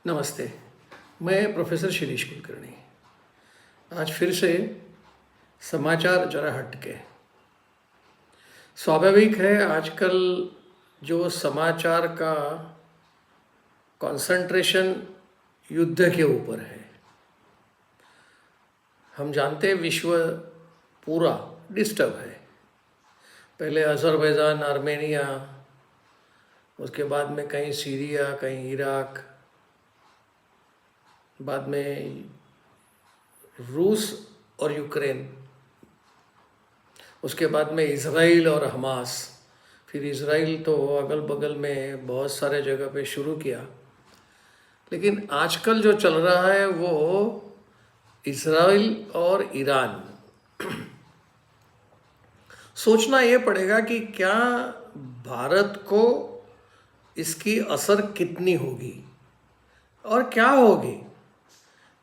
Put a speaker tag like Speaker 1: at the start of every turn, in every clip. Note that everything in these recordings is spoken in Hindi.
Speaker 1: नमस्ते। मैं प्रोफेसर शिरीष कुलकर्णी। आज फिर से समाचार जरा हटके। स्वाभाविक है, आजकल जो समाचार का कंसंट्रेशन युद्ध के ऊपर है। हम जानते हैं विश्व पूरा डिस्टर्ब है। पहले अज़रबैजान, आर्मेनिया, उसके बाद में कहीं सीरिया, कहीं इराक, बाद में रूस और यूक्रेन, उसके बाद में इज़राइल और हमास। फिर इज़राइल तो अगल बगल में बहुत सारे जगह पे शुरू किया, लेकिन आजकल जो चल रहा है वो इज़राइल और ईरान। सोचना ये पड़ेगा कि क्या भारत को इसकी असर कितनी होगी और क्या होगी।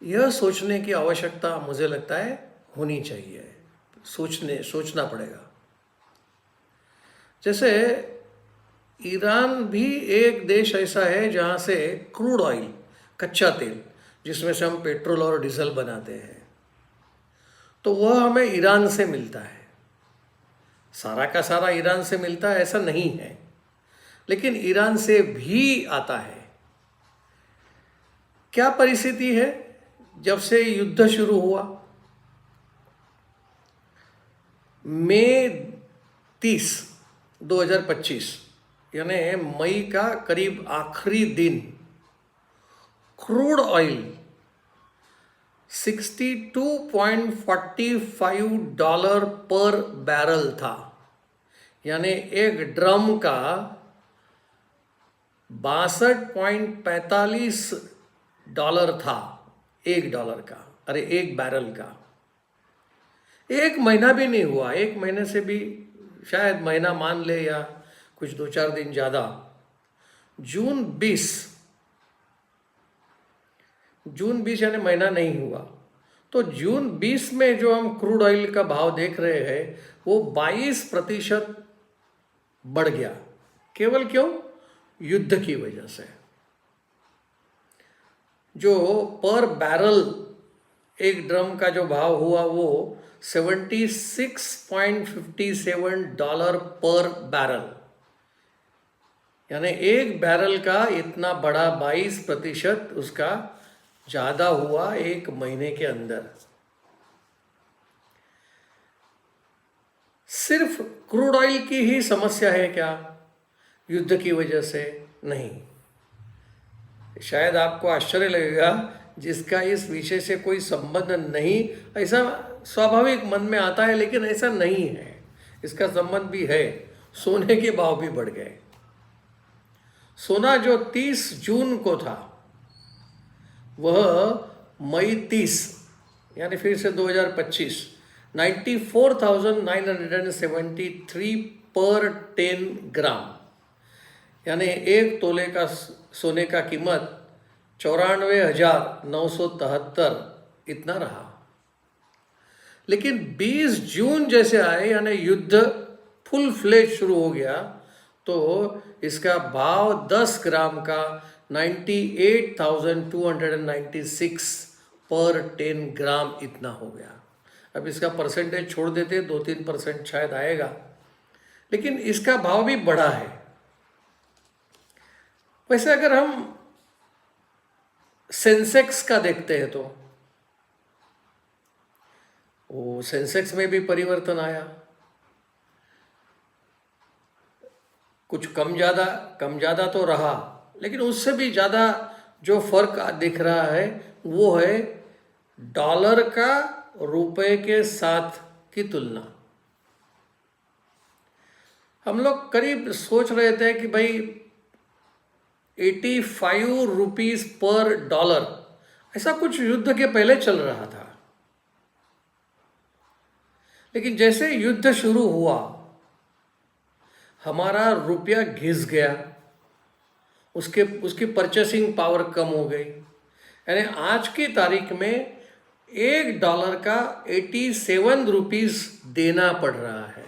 Speaker 1: यह सोचने की आवश्यकता मुझे लगता है होनी चाहिए। सोचना पड़ेगा। जैसे ईरान भी एक देश ऐसा है जहाँ से क्रूड ऑयल, कच्चा तेल, जिसमें से हम पेट्रोल और डीजल बनाते हैं, तो वह हमें ईरान से मिलता है। सारा का सारा ईरान से मिलता है ऐसा नहीं है, लेकिन ईरान से भी आता है। क्या परिस्थिति है जब से युद्ध शुरू हुआ? मई 30, 2025 यानी मई का करीब आखिरी दिन क्रूड ऑयल $62.45 पर बैरल था। यानी एक ड्रम का 62.45 था। $1 का, अरे एक बैरल का। एक महीना भी नहीं हुआ, एक महीने से भी शायद महीना मान ले या कुछ 2-4 दिन ज़्यादा। जून 20 यानी महीना नहीं हुआ, तो जून 20 में जो हम क्रूड ऑयल का भाव देख रहे हैं वो 22% बढ़ गया। केवल क्यों? युद्ध की वजह से। जो पर बैरल एक ड्रम का जो भाव हुआ वो $76.57 पर बैरल, यानी एक बैरल का इतना बड़ा 22% उसका ज़्यादा हुआ एक महीने के अंदर। सिर्फ क्रूड ऑयल की ही समस्या है क्या? युद्ध की वजह से नहीं। शायद आपको आश्चर्य लगेगा, जिसका इस विषय से कोई संबंध नहीं, ऐसा स्वाभाविक मन में आता है, लेकिन ऐसा नहीं है। इसका संबंध भी है। सोने के भाव भी बढ़ गए। सोना जो 30 जून को था वह मई 30 यानी फिर से 2025 94,973 पर 10 ग्राम, यानी एक तोले का सोने का कीमत 94,973 इतना रहा। लेकिन 20 जून जैसे आए, यानी युद्ध फुल फ्लेज शुरू हो गया, तो इसका भाव 10 ग्राम का 98,296 पर 10 ग्राम इतना हो गया। अब इसका परसेंटेज छोड़ देते, 2-3% शायद आएगा, लेकिन इसका भाव भी बढ़ा है। वैसे अगर हम सेंसेक्स का देखते हैं तो वो सेंसेक्स में भी परिवर्तन आया। कुछ कम ज़्यादा तो रहा, लेकिन उससे भी ज़्यादा जो फर्क दिख रहा है वो है डॉलर का रुपए के साथ की तुलना। हम लोग करीब सोच रहे थे कि भाई 85 रुपीस पर डॉलर, ऐसा कुछ युद्ध के पहले चल रहा था। लेकिन जैसे युद्ध शुरू हुआ, हमारा रुपया घिस गया, उसकी परचेसिंग पावर कम हो गई। यानी आज की तारीख में $1 का 87 रुपीस देना पड़ रहा है।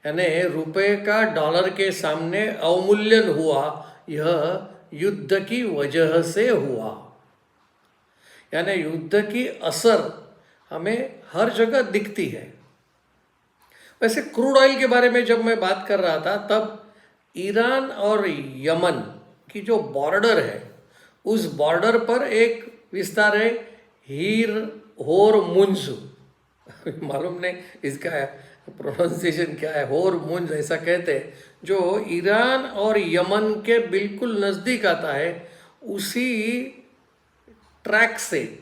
Speaker 1: यानी रुपए का डॉलर के सामने अवमूल्यन हुआ, यह युद्ध की वजह से हुआ। यानी युद्ध की असर हमें हर जगह दिखती है। वैसे क्रूड ऑयल के बारे में जब मैं बात कर रहा था तब ईरान और यमन की जो बॉर्डर है उस बॉर्डर पर एक विस्तार है हीर होरमुज़ मालूम नहीं इसका प्रोनाउंसिएशन क्या है, होरमुज़ ऐसा कहते हैं, जो ईरान और यमन के बिल्कुल नज़दीक आता है। उसी ट्रैक से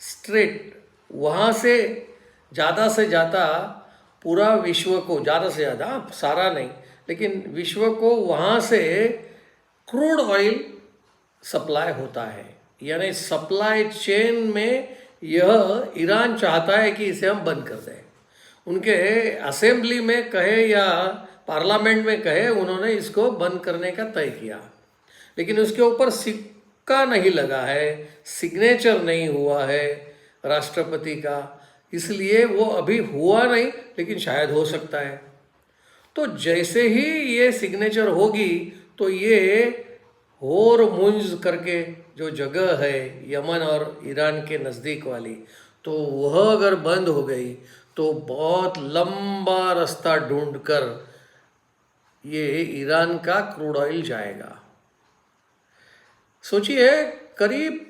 Speaker 1: स्ट्रेट वहाँ से ज़्यादा पूरा विश्व को, ज़्यादा से ज़्यादा सारा नहीं लेकिन विश्व को वहाँ से क्रूड ऑयल सप्लाई होता है। यानी सप्लाई चेन में यह ईरान चाहता है कि इसे हम बंद कर दें। उनके असेंबली में कहे या पार्लियामेंट में कहे, उन्होंने इसको बंद करने का तय किया, लेकिन उसके ऊपर सिक्का नहीं लगा है, सिग्नेचर नहीं हुआ है राष्ट्रपति का, इसलिए वो अभी हुआ नहीं, लेकिन शायद हो सकता है। तो जैसे ही ये सिग्नेचर होगी तो ये होरमुज़ करके जो जगह है यमन और ईरान के नज़दीक वाली, तो वह अगर बंद हो गई तो बहुत लंबा रास्ता ढूंढकर ये ईरान का क्रूड ऑयल जाएगा। सोचिए करीब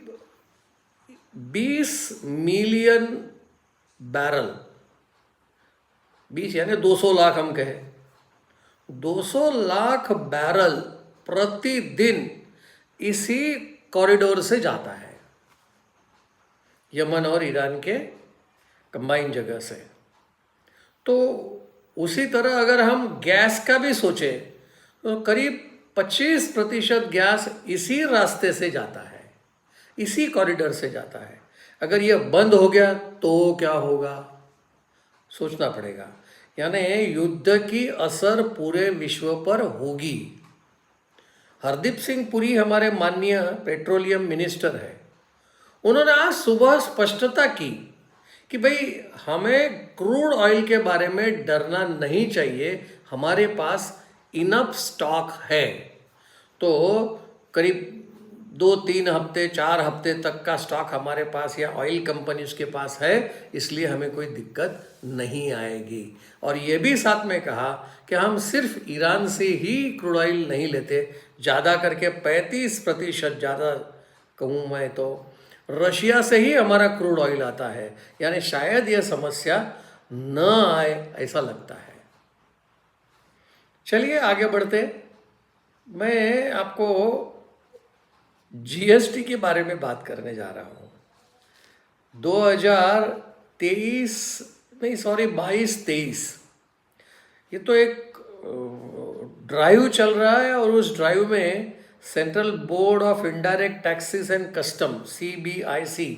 Speaker 1: 20 मिलियन बैरल, 20 यानी 200 लाख हम कहें, 200 लाख बैरल प्रतिदिन इसी कॉरिडोर से जाता है यमन और ईरान के कंबाइन जगह से। तो उसी तरह अगर हम गैस का भी सोचें तो करीब 25% गैस इसी रास्ते से जाता है, इसी कॉरिडोर से जाता है। अगर यह बंद हो गया तो क्या होगा, सोचना पड़ेगा। यानी युद्ध की असर पूरे विश्व पर होगी। हरदीप सिंह पुरी हमारे माननीय पेट्रोलियम मिनिस्टर है, उन्होंने आज सुबह स्पष्टता की कि भाई हमें क्रूड ऑयल के बारे में डरना नहीं चाहिए, हमारे पास इनफ स्टॉक है। तो करीब 2-3 हफ्ते 4 हफ्ते तक का स्टॉक हमारे पास या ऑयल कंपनीज के पास है, इसलिए हमें कोई दिक्कत नहीं आएगी। और ये भी साथ में कहा कि हम सिर्फ ईरान से ही क्रूड ऑयल नहीं लेते, ज़्यादा करके 35%, ज़्यादा कहूँ मैं तो रशिया से ही हमारा क्रूड ऑयल आता है। यानी शायद यह समस्या न आए ऐसा लगता है। चलिए आगे बढ़ते। मैं आपको जीएसटी के बारे में बात करने जा रहा हूँ। 22-23 ये तो एक ड्राइव चल रहा है और उस ड्राइव में central board of indirect taxes and custom CBIC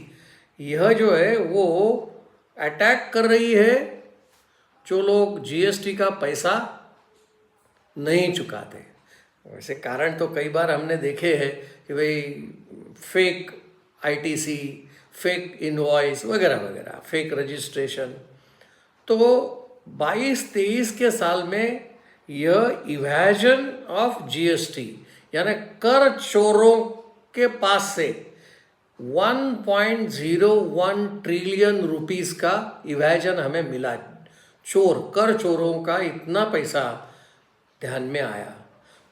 Speaker 1: यह जो है वो अटैक कर रही है जो लोग जीएसटी का पैसा नहीं चुकाते। वैसे कारण तो कई बार हमने देखे हैं कि भाई फेक ITC, फेक इनवॉइस वगैरह वगैरह, फेक रजिस्ट्रेशन। तो 22-23 के साल में यह इवेजन ऑफ जीएसटी यानी कर चोरों के पास से 1.01 ट्रिलियन रुपीस का इवेजन हमें मिला। कर चोरों का इतना पैसा ध्यान में आया।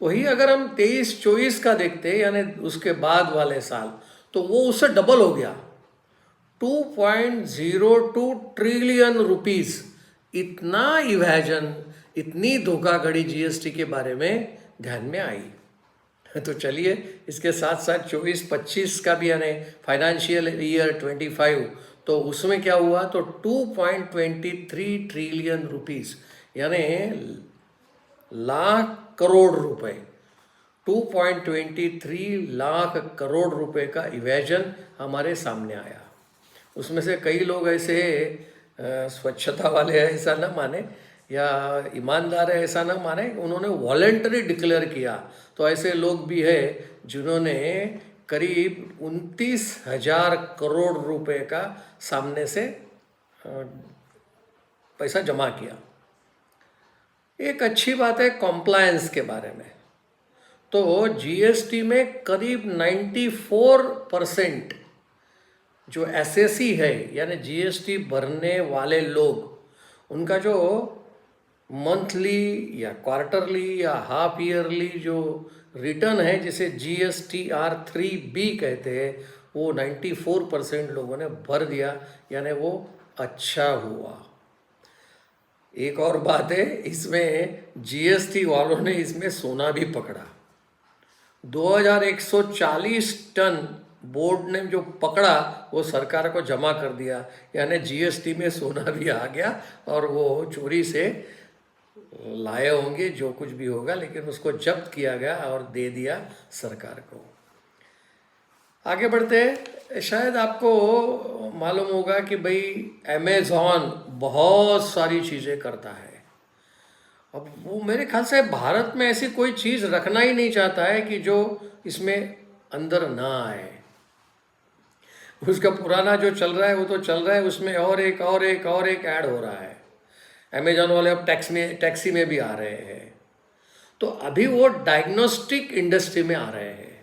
Speaker 1: वही अगर हम 23-24 का देखते यानी उसके बाद वाले साल, तो वो उससे डबल हो गया, 2.02 ट्रिलियन रुपीस। इतना इवेजन, इतनी धोखाधड़ी जीएसटी के बारे में ध्यान में आई। तो चलिए इसके साथ साथ 24-25 का भी यानी फाइनेंशियल ईयर 25, तो उसमें क्या हुआ, तो 2.23 ट्रिलियन रुपीस यानी लाख करोड़ रुपए, 2.23 लाख करोड़ रुपए का इवेजन हमारे सामने आया। उसमें से कई लोग ऐसे स्वच्छता वाले ऐसा न माने या ईमानदार है ऐसा ना माने, उन्होंने वॉलेंटरी डिक्लेयर किया। तो ऐसे लोग भी है जिन्होंने करीब 29,000 करोड़ रुपए का सामने से पैसा जमा किया। एक अच्छी बात है कॉम्प्लायंस के बारे में। तो जीएसटी में करीब 94% जो एसएससी है यानी जीएसटी भरने वाले लोग, उनका जो मंथली या क्वार्टरली या हाफ ईयरली जो रिटर्न है जिसे GSTR3B कहते हैं, वो 94% लोगों ने भर दिया, यानी वो अच्छा हुआ। एक और बात है, इसमें जीएसटी वालों ने इसमें सोना भी पकड़ा। 2140 टन बोर्ड ने जो पकड़ा वो सरकार को जमा कर दिया, यानी जीएसटी में सोना भी आ गया और वो चोरी से लाए होंगे जो कुछ भी होगा, लेकिन उसको जब्त किया गया और दे दिया सरकार को। आगे बढ़ते हैं। शायद आपको मालूम होगा कि भाई अमेज़ॉन बहुत सारी चीज़ें करता है। अब वो मेरे ख्याल से भारत में ऐसी कोई चीज़ रखना ही नहीं चाहता है कि जो इसमें अंदर ना आए। उसका पुराना जो चल रहा है वो तो चल रहा है, उसमें और एक ऐड हो रहा है। अमेजॉन वाले अब टैक्सी में भी आ रहे हैं। तो अभी वो डायग्नोस्टिक इंडस्ट्री में आ रहे हैं,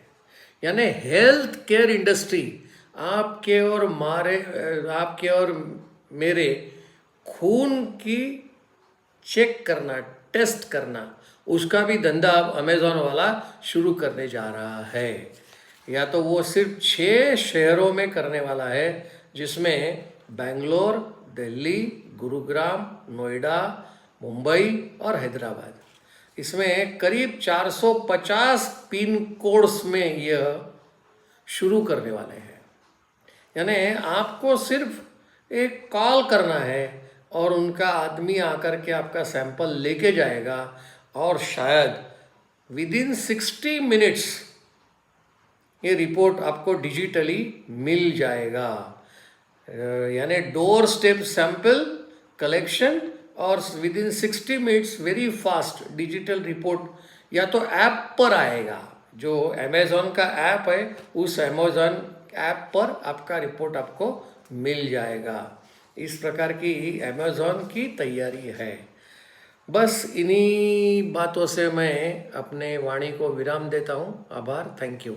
Speaker 1: यानी हेल्थ केयर इंडस्ट्री। आपके और मेरे खून की चेक करना, टेस्ट करना, उसका भी धंधा अब अमेजॉन वाला शुरू करने जा रहा है। या तो वो सिर्फ 6 शहरों में करने वाला है, जिसमें बेंगलोर, दिल्ली, गुरुग्राम, नोएडा, मुंबई और हैदराबाद। इसमें करीब 450 पिन कोड्स में यह शुरू करने वाले हैं। यानी आपको सिर्फ एक कॉल करना है और उनका आदमी आकर के आपका सैंपल लेके जाएगा और शायद विदिन 60 मिनट्स ये रिपोर्ट आपको डिजिटली मिल जाएगा। यानी डोर स्टेप सैंपल कलेक्शन और within 60 minutes very fast digital report या तो ऐप पर आएगा। जो अमेज़ॉन का ऐप है, उस अमेज़ॉन ऐप पर आपका रिपोर्ट आपको मिल जाएगा। इस प्रकार की अमेज़ॉन की तैयारी है। बस इन्हीं बातों से मैं अपने वाणी को विराम देता हूँ। आभार, थैंक यू।